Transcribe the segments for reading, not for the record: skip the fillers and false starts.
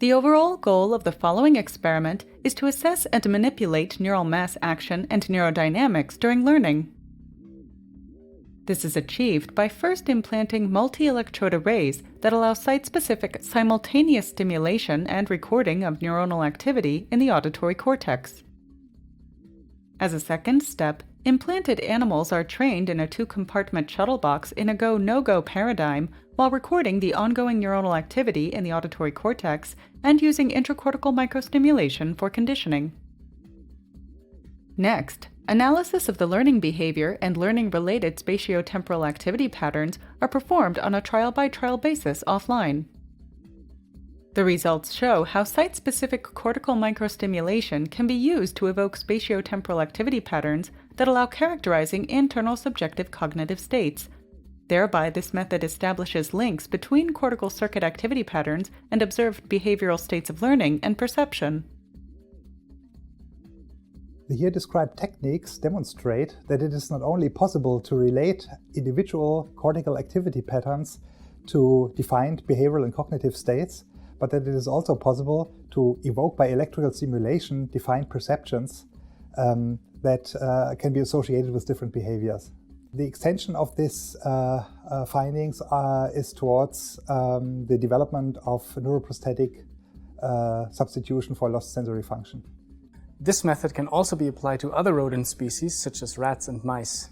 The overall goal of the following experiment is to assess and manipulate neural mass action and neurodynamics during learning. This is achieved by first implanting multi-electrode arrays that allow site-specific simultaneous stimulation and recording of neuronal activity in the auditory cortex. As a second step, implanted animals are trained in a 2-compartment shuttle-box in a go-no-go paradigm while recording the ongoing neuronal activity in the auditory cortex and using intracortical microstimulation for conditioning. Next, analysis of the learning behavior and learning-related spatiotemporal activity patterns are performed on a trial-by-trial basis offline. The results show how site-specific cortical microstimulation can be used to evoke spatiotemporal activity patterns that allow characterizing internal subjective cognitive states. Thereby, this method establishes links between cortical circuit activity patterns and observed behavioral states of learning and perception. The here described techniques demonstrate that it is not only possible to relate individual cortical activity patterns to defined behavioral and cognitive states, but that it is also possible to evoke by electrical stimulation defined perceptions that can be associated with different behaviors. The extension of these findings is towards the development of neuroprosthetic substitution for lost sensory function. This method can also be applied to other rodent species such as rats and mice.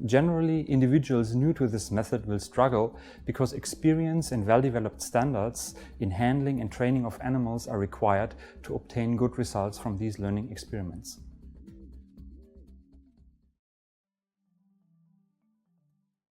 Generally, individuals new to this method will struggle because experience and well-developed standards in handling and training of animals are required to obtain good results from these learning experiments.